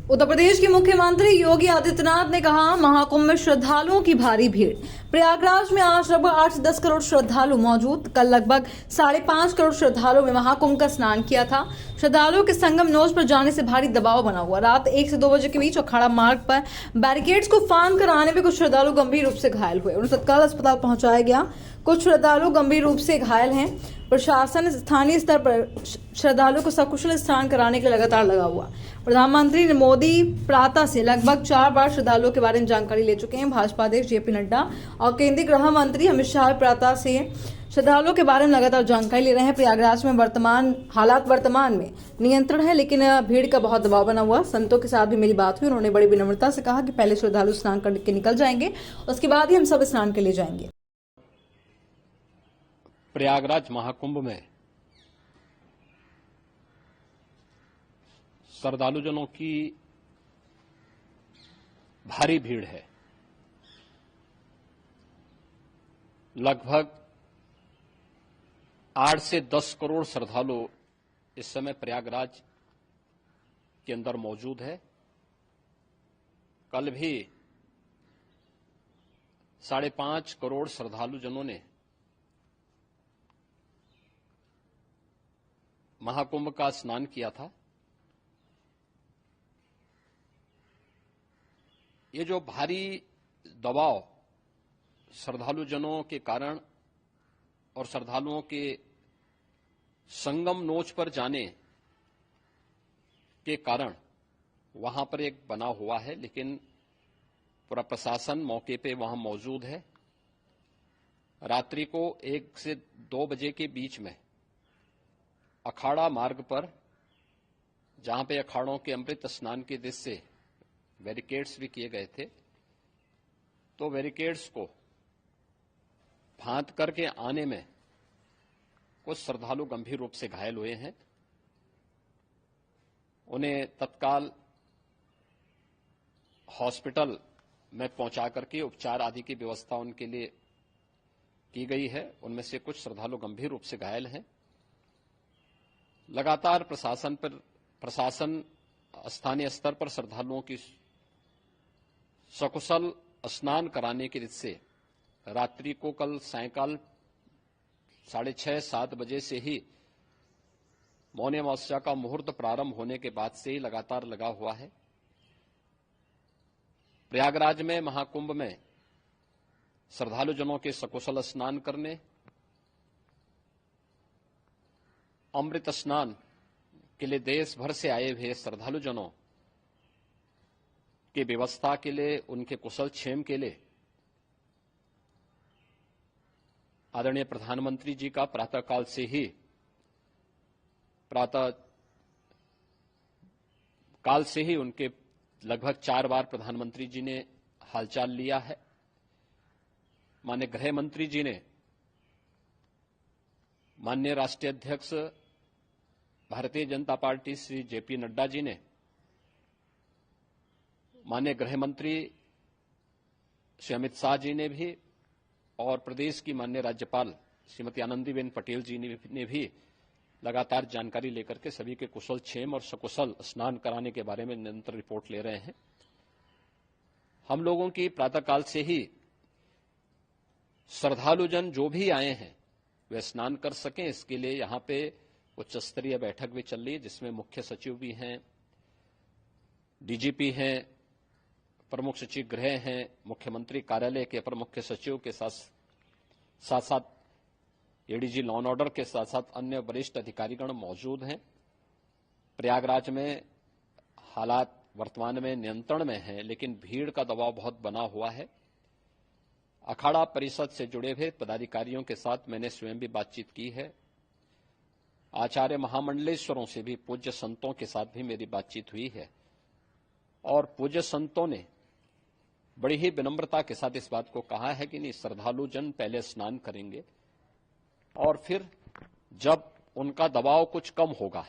उत्तर प्रदेश के मुख्यमंत्री योगी आदित्यनाथ ने कहा, महाकुंभ में श्रद्धालुओं की भारी भीड़। प्रयागराज में आज लगभग 8 से 10 करोड़ श्रद्धालु मौजूद। कल लगभग 5.5 करोड़ श्रद्धालुओं ने महाकुंभ का स्नान किया था। श्रद्धालुओं के संगम नोच पर जाने से भारी दबाव बना हुआ। रात 1 से 2 बजे के बीच अखाड़ा मार्ग पर बैरिकेड्स को फांद कर आने में कुछ श्रद्धालु गंभीर रूप से घायल हुए। उन्हें तत्काल अस्पताल पहुंचाया गया। कुछ श्रद्धालु गंभीर रूप से घायल हैं। प्रशासन स्थानीय स्तर पर श्रद्धालुओं को सकुशल स्नान कराने के लिए लगातार लगा हुआ। प्रधानमंत्री मोदी प्रातः से लगभग 4 बार श्रद्धालुओं के बारे में जानकारी ले चुके हैं। भाजपा अध्यक्ष जेपी नड्डा और केंद्रीय गृह मंत्री अमित शाह प्रातः से श्रद्धालुओं के बारे में लगातार जानकारी ले रहे हैं। प्रयागराज में वर्तमान में नियंत्रण है, लेकिन भीड़ का बहुत दबाव बना हुआ। संतों के साथ भी मेरी बात हुई। उन्होंने बड़ी विनम्रता से कहा कि पहले श्रद्धालु स्नान करके निकल जाएंगे, उसके बाद ही हम सब स्नान के लिए जाएंगे। प्रयागराज महाकुंभ में श्रद्धालुजनों की भारी भीड़ है। लगभग 8 से 10 करोड़ श्रद्धालु इस समय प्रयागराज के अंदर मौजूद है। कल भी 5.5 करोड़ श्रद्धालुजनों ने महाकुंभ का स्नान किया था। ये जो भारी दबाव श्रद्धालुजनों के कारण और श्रद्धालुओं के संगम नोच पर जाने के कारण वहां पर एक बना हुआ है, लेकिन पूरा प्रशासन मौके पे वहां मौजूद है। रात्रि को 1 से 2 बजे के बीच में अखाड़ा मार्ग पर, जहां पे अखाड़ों के अमृत स्नान के दृश्य से बैरिकेड्स भी किए गए थे, तो बैरिकेड्स को फांद करके आने में कुछ श्रद्धालु गंभीर रूप से घायल हुए हैं। उन्हें तत्काल हॉस्पिटल में पहुंचा करके उपचार आदि की व्यवस्था उनके लिए की गई है। उनमें से कुछ श्रद्धालु गंभीर रूप से घायल हैं। लगातार प्रशासन स्थानीय स्तर पर श्रद्धालुओं की सकुशल स्नान कराने के दृष्टि से रात्रि को कल सायंकाल 6:30-7 बजे से ही मौनी अमावस्या का मुहूर्त प्रारंभ होने के बाद से ही लगातार लगा हुआ है। प्रयागराज में महाकुंभ में श्रद्धालुजनों के सकुशल स्नान करने, अमृत स्नान के लिए देश भर से आए हुए श्रद्धालुजनों की व्यवस्था के लिए, उनके कुशल क्षेम के लिए आदरणीय प्रधानमंत्री जी का प्रातःकाल से ही उनके लगभग 4 बार प्रधानमंत्री जी ने हालचाल लिया है। माननीय गृह मंत्री जी ने, माननीय राष्ट्रीय अध्यक्ष भारतीय जनता पार्टी श्री जेपी नड्डा जी ने, माननीय गृह मंत्री श्री अमित शाह जी ने भी, और प्रदेश की माननीय राज्यपाल श्रीमती आनंदीबेन पटेल जी ने भी लगातार जानकारी लेकर के सभी के कुशल क्षेम और सकुशल स्नान कराने के बारे में निरंतर रिपोर्ट ले रहे हैं। हम लोगों की प्रातःकाल से ही श्रद्धालुजन जो भी आए हैं वे स्नान कर सकें, इसके लिए यहां पे उच्च स्तरीय बैठक भी चल रही है, जिसमें मुख्य सचिव भी हैं, डीजीपी हैं, प्रमुख सचिव गृह हैं, मुख्यमंत्री कार्यालय के अपर मुख्य सचिव के साथ साथ एडीजी लॉ एंड ऑर्डर के साथ साथ अन्य वरिष्ठ अधिकारीगण मौजूद हैं। प्रयागराज में हालात वर्तमान में नियंत्रण में हैं, लेकिन भीड़ का दबाव बहुत बना हुआ है। अखाड़ा परिषद से जुड़े हुए पदाधिकारियों के साथ मैंने स्वयं भी बातचीत की है। आचार्य महामंडलेश्वरों से भी, पूज्य संतों के साथ भी मेरी बातचीत हुई है, और पूज्य संतों ने बड़ी ही विनम्रता के साथ इस बात को कहा है कि नहीं, श्रद्धालु जन पहले स्नान करेंगे और फिर जब उनका दबाव कुछ कम होगा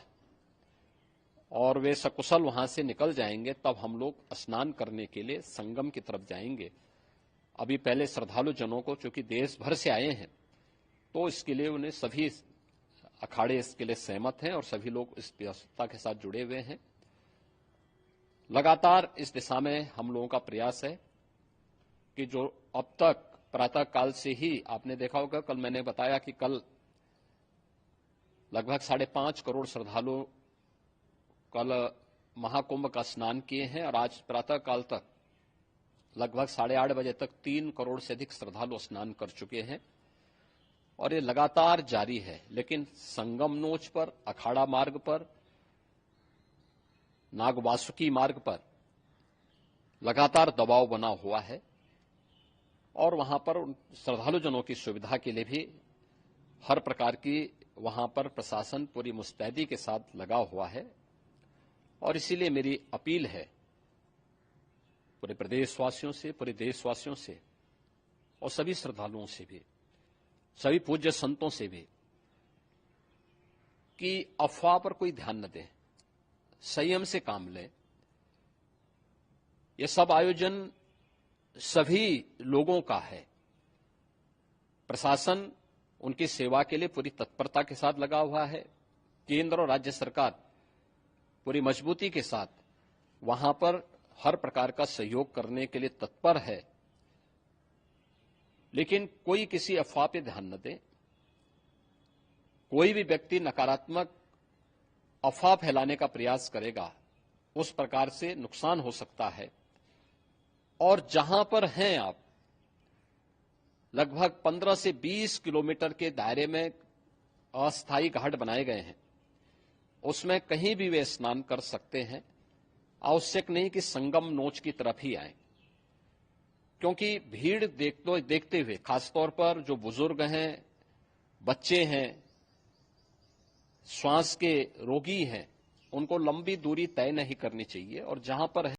और वे सकुशल वहां से निकल जाएंगे, तब हम लोग स्नान करने के लिए संगम की तरफ जाएंगे। अभी पहले श्रद्धालु जनों को, चूंकि देश भर से आए हैं, तो इसके लिए उन्हें सभी अखाड़े इसके लिए सहमत हैं और सभी लोग इस व्यवस्था के साथ जुड़े हुए हैं। लगातार इस दिशा में हम लोगों का प्रयास है कि जो अब तक प्रातः काल से ही आपने देखा होगा, कल मैंने बताया कि कल लगभग 5.5 करोड़ श्रद्धालु कल महाकुंभ का स्नान किए हैं और आज प्रातः काल तक लगभग 8:30 बजे तक 3 करोड़ से अधिक श्रद्धालु स्नान कर चुके हैं और ये लगातार जारी है। लेकिन संगम नोच पर, अखाड़ा मार्ग पर, नागवासुकी मार्ग पर लगातार दबाव बना हुआ है और वहां पर श्रद्धालुजनों की सुविधा के लिए भी हर प्रकार की वहां पर प्रशासन पूरी मुस्तैदी के साथ लगा हुआ है। और इसीलिए मेरी अपील है पूरे प्रदेशवासियों से, पूरे देशवासियों से और सभी श्रद्धालुओं से भी, सभी पूज्य संतों से भी कि अफवाह पर कोई ध्यान न दें, संयम से काम लें। ये सब आयोजन सभी लोगों का है। प्रशासन उनकी सेवा के लिए पूरी तत्परता के साथ लगा हुआ है। केंद्र और राज्य सरकार पूरी मजबूती के साथ वहां पर हर प्रकार का सहयोग करने के लिए तत्पर है। लेकिन कोई किसी अफवाह पे ध्यान न दे। कोई भी व्यक्ति नकारात्मक अफवाह फैलाने का प्रयास करेगा, उस प्रकार से नुकसान हो सकता है। और जहां पर हैं आप, लगभग 15 से 20 किलोमीटर के दायरे में अस्थायी घाट बनाए गए हैं, उसमें कहीं भी वे स्नान कर सकते हैं। आवश्यक नहीं कि संगम नोच की तरफ ही आए, क्योंकि भीड़ देखते हुए खासतौर पर जो बुजुर्ग हैं, बच्चे हैं, श्वास के रोगी हैं, उनको लंबी दूरी तय नहीं करनी चाहिए और जहां पर